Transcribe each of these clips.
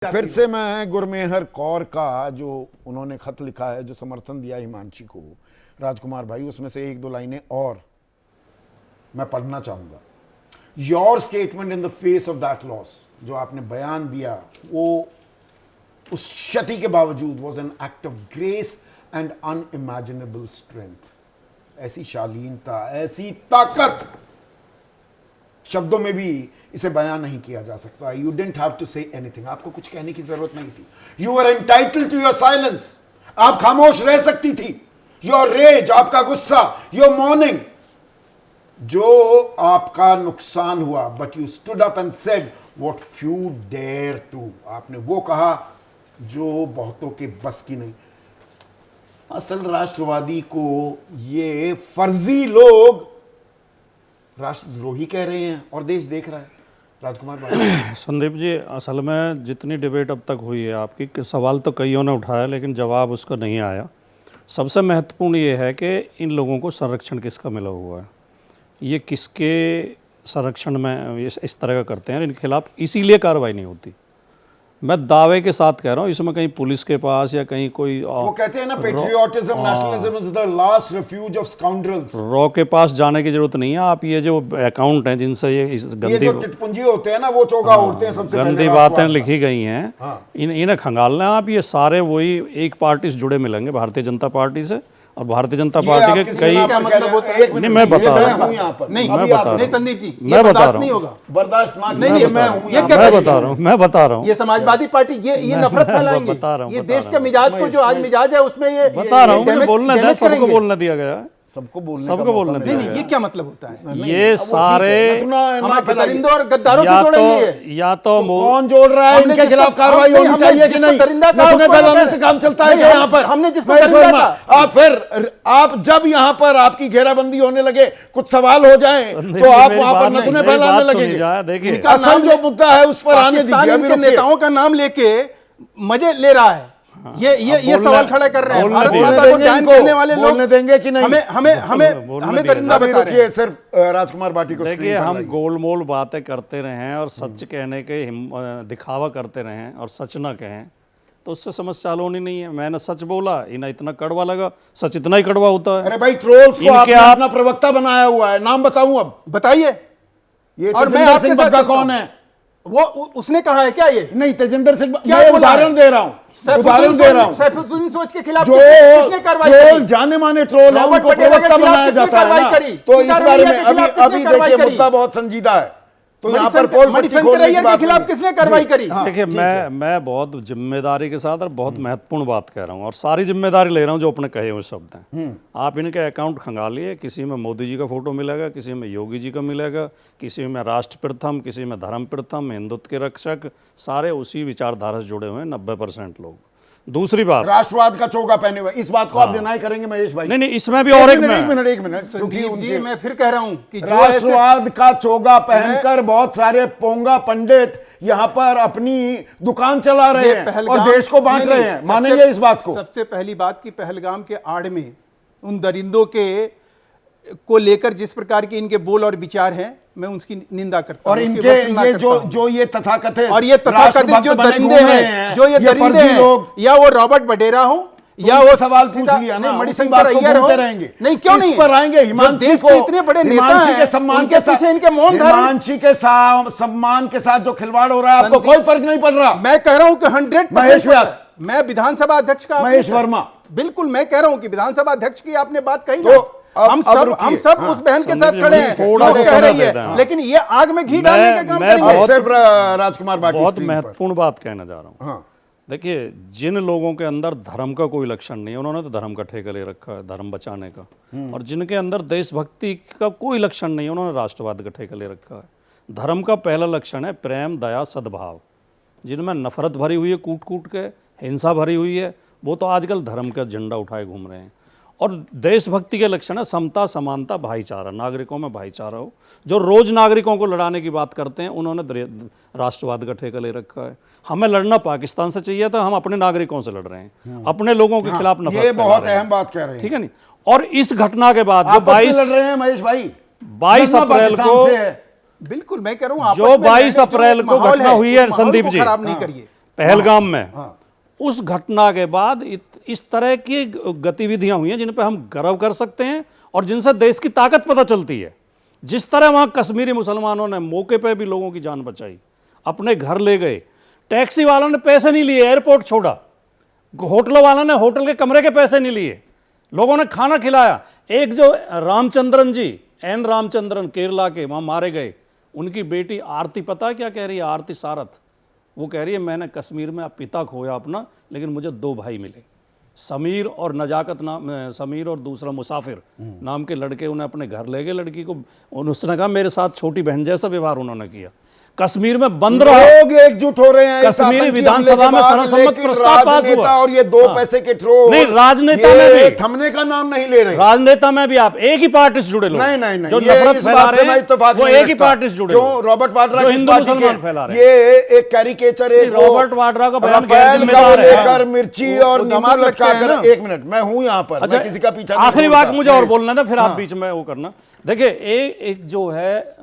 फिर से मैं गुरमेहर कौर का जो उन्होंने खत लिखा है, जो समर्थन दिया हिमांशी को, राजकुमार भाई, उसमें से एक दो लाइनें और मैं पढ़ना चाहूंगा। Your statement in the face of that loss, जो आपने बयान दिया वो उस क्षति के बावजूद was an act of grace and unimaginable strength. ऐसी शालीनता, ऐसी ताकत शब्दों में भी इसे बयान नहीं किया जा सकता। You didn't have to say anything, आपको कुछ कहने की जरूरत नहीं थी। You are entitled to your silence, आप खामोश रह सकती थी। योर रेज, आपका गुस्सा, योर मॉर्निंग, जो आपका नुकसान हुआ, but you stood up and said what few dare to, आपने वो कहा जो बहुतों के बस की नहीं। असल राष्ट्रवादी को ये फर्जी लोग राष्ट्रद्रोही कह रहे हैं और देश देख रहा है। राजकुमार भाई। संदीप जी, असल में जितनी डिबेट अब तक हुई है आपकी, सवाल तो कईयों ने उठाया लेकिन जवाब उसका नहीं आया। सबसे महत्वपूर्ण ये है कि इन लोगों को संरक्षण किसका मिला हुआ है, ये किसके संरक्षण में इस तरह का करते हैं, इनके खिलाफ इसीलिए कार्रवाई नहीं होती। मैं दावे के साथ कह रहा हूँ, इसमें कहीं पुलिस के पास या कहीं कोई वो कहते हैं ना, patriotism, nationalism is the last refuse of scoundrels. Raw के पास जाने की जरूरत नहीं है। आप ये जो अकाउंट हैं जिनसे ये गंदी जो टिटपुंजी होते हैं ना, वो चौका उड़ते हैं सबसे गंदी बातें लिखी गई हैं, इन्हें खंगालना आप। ये सारे वही एक पार्टी से जुड़े मिलेंगे, भारतीय जनता पार्टी से, और भारतीय जनता पार्टी के कई मतलब होता है। नहीं, मैं बता रहा हूँ, नहीं संदीप जी, मैं बता रहा नहीं होगा, बर्दाश्त ना। नहीं, मैं बता रहा हूँ, ये समाजवादी पार्टी ये नफरत फैलाएंगे, ये देश के मिजाज को, जो आज मिजाज है उसमें ये बता रहा हूँ, बोलना सबको बोलना दिया गया, सबको बोलने दिया। नहीं, ये क्या मतलब होता है? ये सारे दरिंदों और गद्दारों से जोड़ेंगे, या तो कौन जोड़ रहा है, इनके खिलाफ कार्रवाई होनी चाहिए कि नहीं? दरिंदा फैलाने से काम चलता है यहाँ पर। हमने जिसको आप फिर आप जब यहाँ पर आपकी घेराबंदी होने लगे, कुछ सवाल हो जाए तो आप वहां पर नतूने फैलाने लगेंगे। देखिए, असल जो मुद्दा है उस पर आने दीजिए। के नेताओं का नाम लेके मजे ले रहा है, ये सवाल खड़ा कर रहे हैं। भारत माता को डायन करने वाले लोग देंगे कि नहीं? हमें दरिंदा बता रहे हैं। सिर्फ राजकुमार भाटी को देखिए, हम गोलमोल बातें करते रहे हैं और सच कहने के दिखावा करते रहे हैं और सच ना कहें तो उससे समस्या हल होनी नहीं है। मैंने सच बोला, इन्हें इतना कड़वा लगा, सच इतना ही कड़वा होता है। अरे भाई, ट्रोल्स को आपने अपना प्रवक्ता बनाया हुआ है, नाम बताऊं? अब बताइए। ये और मैं आपके साथ कौन है? वो उसने कहा है क्या? ये नहीं, तेजिंदर सिंह, क्या उदाहरण दे रहा हूं, उदाहरण दे रहा हूं। सैफुद्दीन सोच के खिलाफ जो किसने कार्रवाई करी? जाने माने ट्रोल है, उनको प्रवक्ता बनाया जाता है ना। तो इस बारे में अभी देखिए, मुद्दा बहुत संजीदा है। तो यहाँ पर मणिशंकरैया के खिलाफ किसने कार्रवाई करी? देखिए, मैं बहुत जिम्मेदारी के साथ और बहुत महत्वपूर्ण बात कह रहा हूँ और सारी जिम्मेदारी ले रहा हूँ जो अपने कहे हुए शब्द हैं। आप इनके अकाउंट खंगालिए, किसी में मोदी जी का फोटो मिलेगा, किसी में योगी जी का मिलेगा, किसी में राष्ट्र प्रथम, किसी में धर्म प्रथम, हिंदुत्व के रक्षक, सारे उसी विचारधारा से जुड़े हुए हैं 90% लोग। दूसरी बात, राष्ट्रवाद का चोगा पहने हुए, इस बात को आप डिनाई करेंगे महेश भाई? नहीं, इसमें भी और एक मिनट, क्योंकि मैं फिर कह रहा हूं कि राष्ट्रवाद का चोगा पहनकर बहुत सारे पोंगा पंडित यहाँ पर अपनी दुकान चला रहे हैं और देश को बांट रहे हैं। मानेंगे इस बात को? सबसे पहली बात की पहलगाम के आड़ में उन दरिंदों के को लेकर जिस प्रकार के इनके बोल और विचार हैं, मैं उसकी निंदा करता हूं। और इनके ये जो ये तथाकथित और ये तथाकथित जो दरिंदे हैं, जो ये दरिंदे हैं, या वो रॉबर्ट वडेरा हो या वो सवाल पूछ लिया ना, मणिशंकरैया हो, नहीं क्यों नहीं पर आएंगे? हिमांशी को इतने बड़े नेता हैं, सम्मान के साथ इनके मौन धारण, हिमांशी के सम्मान के साथ जो खिलवाड़ हो रहा है, आपको कोई फर्क नहीं पड़ रहा? मैं कह रहा हूं कि 100%। महेश व्यास, मैं विधानसभा अध्यक्ष का, महेश वर्मा, बिल्कुल मैं कह रहा हूं कि विधानसभा अध्यक्ष की आपने बात कही ना, हम सब उस बहन के साथ खड़े हैं जो कह रही है, लेकिन ये आग में घी डालने का काम करेंगे। सिर्फ राजकुमार भाटी, बहुत महत्वपूर्ण बात कहना जा रहा हूँ। देखिए, जिन लोगों के अंदर धर्म का कोई लक्षण नहीं है, उन्होंने तो धर्म का ठेका ले रखा है, धर्म बचाने का, और जिनके अंदर देशभक्ति का कोई लक्षण नहीं है, उन्होंने राष्ट्रवाद का ठेका ले रखा है। धर्म का पहला लक्षण है प्रेम, दया, सद्भाव। जिनमें नफरत भरी हुई है, कूट कूट के हिंसा भरी हुई है, वो तो आजकल धर्म का झंडा उठाए घूम रहे हैं। और देशभक्ति के लक्षण है समता, समानता, भाईचारा, नागरिकों में भाईचारा हो। जो रोज नागरिकों को लड़ाने की बात करते हैं, उन्होंने राष्ट्रवाद का ठेका ले रखा है। हमें लड़ना पाकिस्तान से चाहिए था, हम अपने नागरिकों से लड़ रहे हैं, अपने लोगों के खिलाफ नफरत। ये बहुत अहम बात कह रहे हैं, ठीक है नहीं? और इस घटना के बाद जो 22 लड़ रहे हैं महेश भाई, 22 अप्रैल को बिल्कुल मैं कह रहा हूं जो 22 अप्रैल को घटना हुई है संदीप जी, खराब नहीं करिए। पहलगाम में, हाँ। उस घटना के बाद इस तरह की गतिविधियां हुई हैं जिन पर हम गर्व कर सकते हैं और जिनसे देश की ताकत पता चलती है। जिस तरह वहां कश्मीरी मुसलमानों ने मौके पर भी लोगों की जान बचाई, अपने घर ले गए, टैक्सी वालों ने पैसे नहीं लिए, एयरपोर्ट छोड़ा, होटलों वालों ने होटल के कमरे के पैसे नहीं लिए, लोगों ने खाना खिलाया। एक जो रामचंद्रन जी, एन रामचंद्रन, केरला के, वहां मारे गए, उनकी बेटी आरती, पता है क्या कह रही है? आरती सारथ, वो कह रही है मैंने कश्मीर में पिता खोया अपना, लेकिन मुझे 2 भाई मिले, समीर और नजाकत नाम, समीर और दूसरा मुसाफिर नाम के लड़के। उन्हें अपने घर ले गए लड़की को, उसने कहा मेरे साथ छोटी बहन जैसा व्यवहार उन्होंने किया। कश्मीर में बंद रहा, लोग एकजुट हो रहे हैं। कश्मीरी विधानसभा में सर्वसम्मत प्रस्ताव पास हुआ और ये 2 पैसे के ट्रोल, नहीं, राजनेता में भी थमने का नाम नहीं ले रहे। राजनेता में भी आप एक ही पार्टी से जुड़े लोग, नहीं नहीं नहीं, जो ये नफरत इस फैला बात से रहे मैं हैं, इत्तेफाक वो नहीं एक ही रखता। पार्टी से जुड़े जो लोग, रॉबर्ट वाड्रा जो की हिंदू पार्टी मुसलमान के, फैला रहे हैं। ये एक कैरिकेचर है, रॉबर्ट वाड्रा का बयान राफेल का जिम्मेदार है। लेकर मिर्ची और नींबू दामाद लगते हैं लटकाकर। ना। 1 मिनट, मैं हूं यहां पर, मैं किसी का पीछा नहीं आखिरी छोड़ता। बात मुझे और बोलना था, फिर आप हाँ। बीच में वो करना। देखिए एक जो है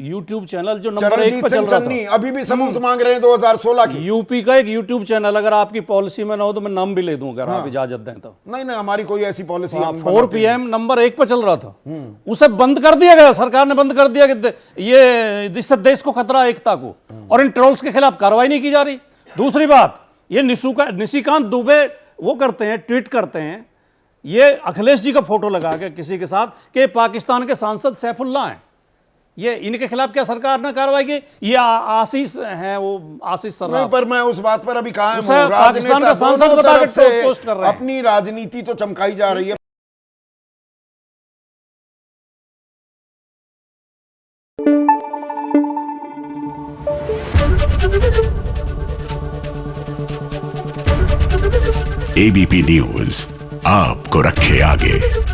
यूट्यूब चैनल जो नंबर 1 चरणजीत पे चल सिंह रहा चन्नी था, अभी भी सबूत मांग रहे हैं 2016 की। यूपी का एक यूट्यूब चैनल, अगर आपकी पॉलिसी में ना हो तो मैं नाम भी ले दूंगा, अगर आप इजाजत दें तो। नहीं नहीं, हमारी कोई ऐसी पॉलिसी 4 PM नंबर 1 पे चल रहा था, उसे बंद कर दिया गया, सरकार ने बंद कर दिया कि ये इससे देश को खतरा है, एकता को, और इन ट्रोल्स के खिलाफ कार्रवाई नहीं की जा रही। दूसरी बात, ये निशिकांत दुबे वो करते हैं, ट्वीट करते हैं, ये अखिलेश जी का फोटो लगा के किसी के साथ कि पाकिस्तान के सांसद सैफुल्लाह हैं, ये इनके खिलाफ क्या सरकार ने कार्रवाई की? ये आशीष हैं, वो आशीष नहीं, सर्राफ, पर मैं उस बात पर अभी कायम उसे हूं। पाकिस्तान का राजनेता सांसद दोनों बता के तरफ से पोस्ट कर रहे हैं। अपनी राजनीति तो चमकाई जा रही है। एबीपी न्यूज आपको रखे आगे।